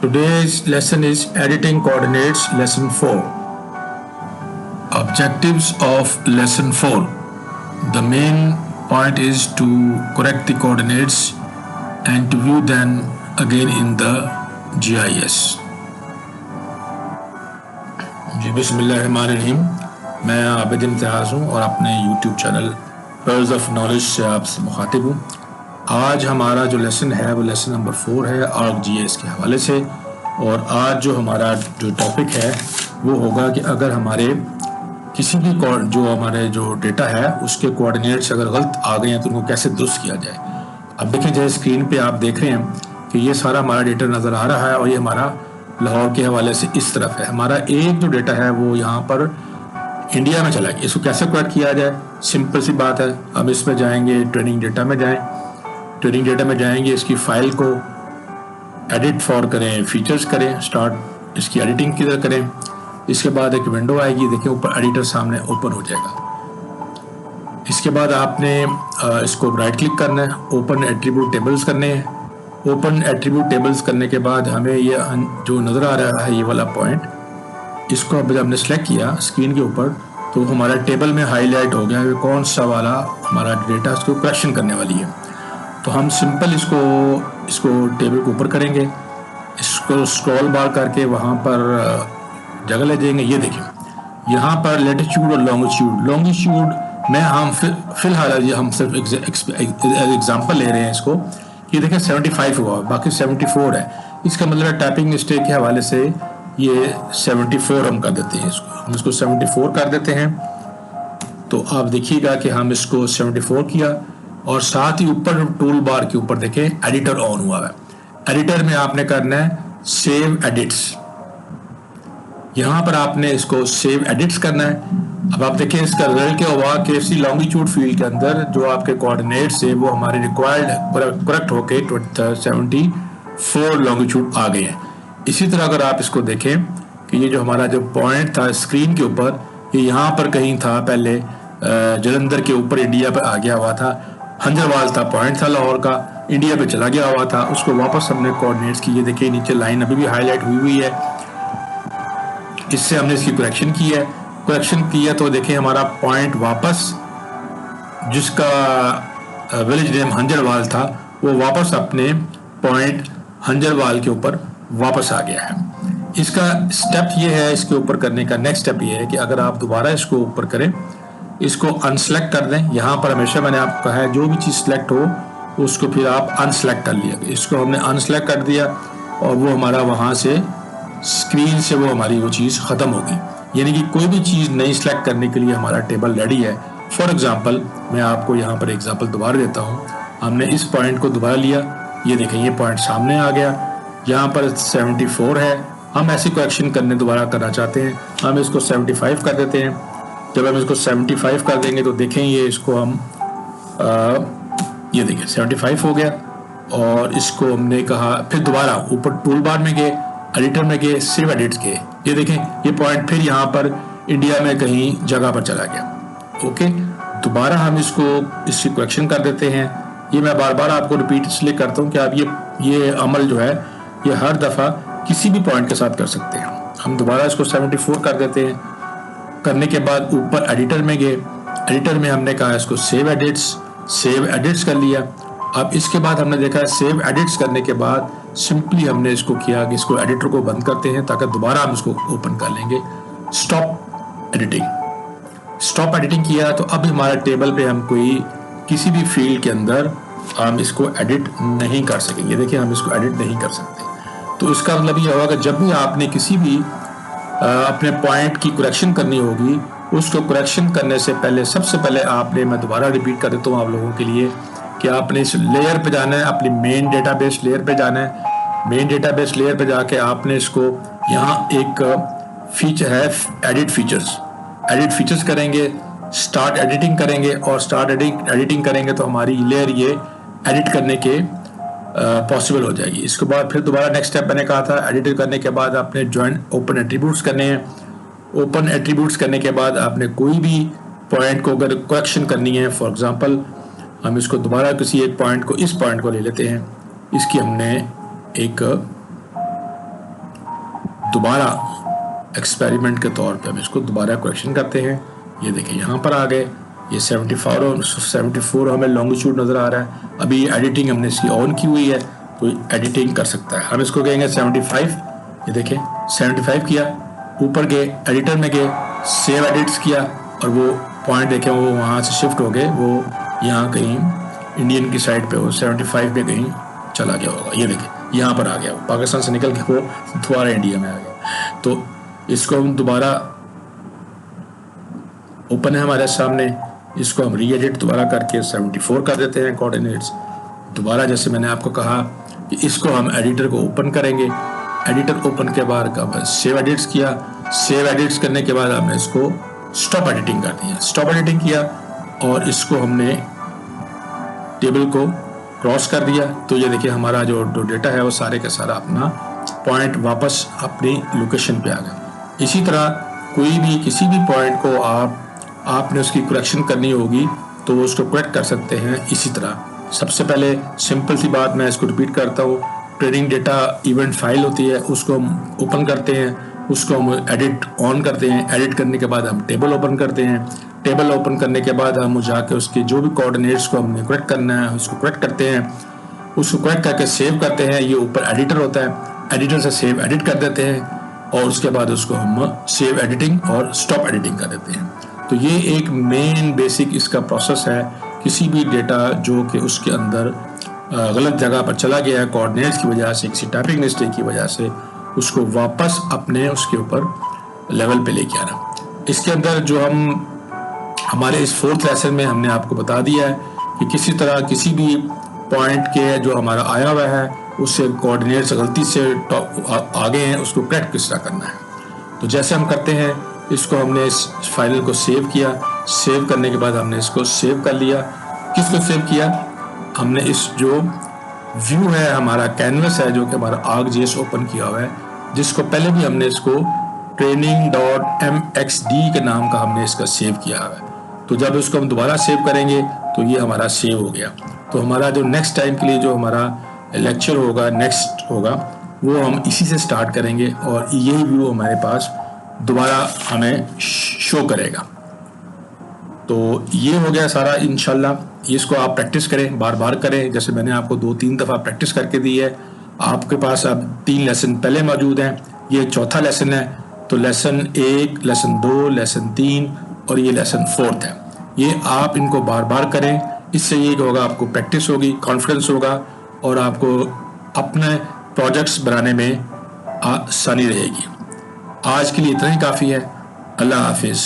Today's lesson is editing coordinates, lesson 4. Objectives of lesson 4. The main point is to correct the coordinates and to view them again in the GIS. जी बिस्मिल्लाहिर्रहमानिर्रहीम। मैं आबिद इम्तियाज़ हूँ और अपने YouTube channel pearls of knowledge से आपसे मुखातिब हूँ। आज हमारा जो लेसन है वो लेसन नंबर 4 है ArcGIS के हवाले से। और आज जो हमारा जो टॉपिक है वो होगा कि अगर हमारे किसी भी जो डेटा है उसके कोऑर्डिनेट्स अगर गलत आ गए हैं तो उनको कैसे दुरुस्त किया जाए। अब देखें जैसे स्क्रीन पे आप देख रहे हैं कि ये सारा हमारा डेटा नज़र आ रहा है और ये हमारा लाहौर के हवाले से इस तरफ है। हमारा एक जो डेटा है वो यहाँ पर इंडिया में चला गया। इसको कैसे करेक्ट किया जाए, सिंपल सी बात है। हम इसमें जाएंगे, ट्रेनिंग डेटा में जाएं, ट्रेनिंग डेटा में जाएंगे, इसकी फ़ाइल को एडिट फॉर करें, फीचर्स करें, स्टार्ट इसकी एडिटिंग किधर करें। इसके बाद एक विंडो आएगी, देखिए ऊपर एडिटर सामने ओपन हो जाएगा। इसके बाद आपने इसको राइट क्लिक करना है, ओपन एट्रीब्यूट टेबल्स करने हैं। ओपन एट्रीब्यूट टेबल्स करने के बाद हमें ये जो नज़र आ रहा है ये वाला पॉइंट, इसको अब हमने सेलेक्ट किया स्क्रीन के ऊपर तो हमारा टेबल में हाईलाइट हो गया कि कौन सा वाला हमारा डेटा उसको करेक्शन करने वाली है। तो हम सिंपल इसको टेबल के ऊपर करेंगे, इसको स्क्रॉल बार करके वहाँ पर जगह ले जाएंगे। ये देखिए यहाँ पर लेटिट्यूड और लॉन्गिट्यूड में हम फिलहाल हम सिर्फ एग्जांपल ले रहे हैं इसको। ये देखिए 75 हुआ, बाकी 74 है। इसका मतलब टाइपिंग मिस्टेक के हवाले से ये 74 हम कर देते हैं। हम इसको 74 कर देते हैं। तो आप देखिएगा कि हम इसको 74 किया और साथ ही ऊपर टूल बार के ऊपर देखें एडिटर ऑन हुआ है। एडिटर में आपने करना है सेव एडिट्स। यहाँ पर आपने इसको सेव एडिट्स करना है। अब आप देखें इसका रिजल्ट क्या हुआ कि इसी लॉन्गिट्यूड फील्ड के अंदर जो आपके कोऑर्डिनेट्स है वो हमारे रिक्वायर्ड करेक्ट होके 74 लॉन्गिट्यूड आ गए हैं। इसी तरह अगर आप इसको देखें कि ये जो हमारा जो पॉइंट था स्क्रीन के ऊपर, ये यहाँ पर कहीं था पहले, जलंधर के ऊपर इंडिया पर आ गया हुआ था। हंजरवाल था, पॉइंट था लाहौर का, इंडिया पे चला गया हुआ था। उसको वापस हमने कोऑर्डिनेट्स की, ये देखिए नीचे लाइन अभी भी हाईलाइट हुई है। इससे हमने इसकी करेक्शन की है। करेक्शन किया तो देखें हमारा पॉइंट वापस, जिसका विलेज नेम हंजरवाल था, वो वापस अपने पॉइंट हंजरवाल के ऊपर वापस आ गया है। इसका स्टेप ये है, इसके ऊपर करने का नेक्स्ट स्टेप ये है कि अगर आप दोबारा इसको ऊपर करें, इसको अनसेलेक्ट कर दें। यहाँ पर हमेशा मैंने आपको कहा है जो भी चीज़ सेलेक्ट हो उसको फिर आप अनसेलेक्ट कर लिया। इसको हमने अनसेलेक्ट कर दिया और वो हमारा वहाँ से स्क्रीन से वो हमारी वो चीज़ ख़त्म होगी। यानी कि कोई भी चीज़ नई सेलेक्ट करने के लिए हमारा टेबल रेडी है। फॉर एग्जांपल मैं आपको यहाँ पर एग्जांपल दोबारा देता हूँ। हमने इस पॉइंट को दोबारा लिया, ये देखें ये पॉइंट सामने आ गया। यहाँ पर 74 है। हम ऐसी करेक्शन दोबारा करना चाहते हैं, हम इसको 75 कर देते हैं। जब हम इसको 75 कर देंगे तो देखें ये इसको हम ये देखिए 75 हो गया। और इसको हमने कहा फिर दोबारा ऊपर टूल बार में गए, एडिटर में गए, सेव एडिट्स गए। ये देखें ये पॉइंट फिर यहाँ पर इंडिया में कहीं जगह पर चला गया। ओके, दोबारा हम इसकी करेक्शन कर देते हैं। ये मैं बार बार आपको रिपीट इसलिए करता हूँ कि आप ये अमल जो है ये हर दफ़ा किसी भी पॉइंट के साथ कर सकते हैं। हम दोबारा इसको 74 कर देते हैं। करने के बाद ऊपर एडिटर में गए, एडिटर में हमने कहा इसको सेव एडिट्स कर लिया। अब इसके बाद हमने देखा सेव एडिट्स करने के बाद सिंपली हमने इसको किया कि इसको एडिटर को बंद करते हैं ताकि दोबारा हम इसको ओपन कर लेंगे। स्टॉप एडिटिंग किया तो अब हमारा टेबल पे हम कोई किसी भी फील्ड के अंदर हम इसको एडिट नहीं कर सकेंगे। देखिए हम इसको एडिट नहीं कर सकते। तो इसका मतलब ये होगा कि जब भी आपने किसी भी अपने पॉइंट की करेक्शन करनी होगी, उसको करेक्शन करने से पहले सबसे पहले आपने, मैं दोबारा रिपीट कर देता हूँ आप लोगों के लिए, कि आपने इस लेयर पे जाना है, अपनी मेन डेटाबेस लेयर पे जाना है। मेन डेटाबेस लेयर पे जाके आपने इसको, यहाँ एक फीचर है एडिट फीचर्स करेंगे, स्टार्ट एडिटिंग करेंगे और स्टार्ट एडिटिंग करेंगे तो हमारी लेयर ये एडिट करने के पॉसिबल हो जाएगी। इसके बाद फिर दोबारा नेक्स्ट स्टेप मैंने कहा था, एडिट करने के बाद आपने जॉइन ओपन एट्रीब्यूट्स करने हैं। ओपन एट्रीब्यूट्स करने के बाद आपने कोई भी पॉइंट को अगर करेक्शन करनी है, फॉर एग्जांपल हम इसको दोबारा किसी एक पॉइंट को, इस पॉइंट को ले लेते हैं, इसकी हमने एक दोबारा एक्सपेरिमेंट के तौर पे हम इसको दोबारा करेक्शन करते हैं। ये देखिए यहाँ पर आ गए, ये 74 हमें लॉन्गिट्यूड नज़र आ रहा है। अभी एडिटिंग हमने इसकी ऑन की हुई है, तो एडिटिंग कर सकता है। हम इसको कहेंगे 75, ये देखें 75 किया, ऊपर गए एडिटर में गए, सेव एडिट्स किया और वो पॉइंट देखें वो वहाँ से शिफ्ट हो गए, वो यहाँ कहीं इंडियन की साइड पे वो 75 पे कहीं चला गया होगा। ये देखें यहाँ पर आ गया, पाकिस्तान से निकल के वो दोबारा इंडिया में आ गया। तो इसको हम दोबारा ओपन है हमारे सामने, इसको हम री एडिट दोबारा करके 74 कर देते हैं कोऑर्डिनेट्स। दोबारा जैसे मैंने आपको कहा कि इसको हम एडिटर को ओपन करेंगे, एडिटर ओपन के बाद सेव एडिट्स किया, सेव एडिट्स करने के बाद हमने इसको स्टॉप एडिटिंग कर दिया, स्टॉप एडिटिंग किया और इसको हमने टेबल को क्रॉस कर दिया। तो ये देखिए हमारा जो डेटा है वो सारे का सारा अपना पॉइंट वापस अपनी लोकेशन पे आ गया। इसी तरह कोई भी किसी भी पॉइंट को आपने उसकी करेक्शन करनी होगी तो उसको करेक्ट कर सकते हैं इसी तरह। सबसे पहले सिंपल सी बात मैं इसको रिपीट करता हूँ, ट्रेनिंग डेटा इवेंट फाइल होती है, उसको हम ओपन करते हैं, उसको हम एडिट ऑन करते हैं, एडिट करने के बाद हम टेबल ओपन करते हैं, टेबल ओपन करने के बाद हम जाके उसके जो भी कोऑर्डिनेट्स को हमने करेक्ट करना है उसको करेक्ट करते हैं, उसको करेक्ट करके सेव करते हैं। ये ऊपर एडिटर होता है, एडिटर से सेव एडिट कर देते हैं और उसके बाद उसको हम सेव एडिटिंग और स्टॉप एडिटिंग कर देते हैं। तो ये एक मेन बेसिक इसका प्रोसेस है। किसी भी डेटा जो कि उसके अंदर गलत जगह पर चला गया है कोऑर्डिनेट्स की वजह से, किसी टाइपिंग मिस्टेक की वजह से, उसको वापस अपने उसके ऊपर लेवल पे लेके आना। इसके अंदर जो हमारे इस 4th लेसन में हमने आपको बता दिया है कि किसी तरह किसी भी पॉइंट के जो हमारा आया हुआ है उससे कोऑर्डिनेट्स गलती से आ गए हैं, उसको करेक्ट किस तरह करना है। तो जैसे हम करते हैं, इसको हमने इस फाइल को सेव किया, सेव करने के बाद हमने इसको सेव कर लिया। किसको सेव किया? हमने इस जो व्यू है हमारा कैनवस है जो कि हमारा ArcGIS ओपन किया हुआ है, जिसको पहले भी हमने इसको training.mxd के नाम का हमने इसका सेव किया हुआ है। तो जब इसको हम दोबारा सेव करेंगे तो ये हमारा सेव हो गया। तो हमारा जो नेक्स्ट टाइम के लिए जो हमारा लेक्चर होगा, नेक्स्ट होगा, वो हम इसी से स्टार्ट करेंगे और यही व्यू हमारे पास दोबारा हमें शो करेगा। तो ये हो गया सारा। इंशाल्लाह इसको आप प्रैक्टिस करें, बार बार करें। जैसे मैंने आपको 2-3 दफ़ा प्रैक्टिस करके दी है, आपके पास अब 3 लेसन पहले मौजूद हैं, ये चौथा लेसन है। तो लेसन 1, लेसन 2, लेसन 3 और ये लेसन 4th है। ये आप इनको बार बार करें, इससे ये होगा आपको प्रैक्टिस होगी, कॉन्फिडेंस होगा और आपको अपने प्रोजेक्ट्स बनाने में आसानी रहेगी। आज के लिए इतना ही काफ़ी है। अल्लाह हाफिज़।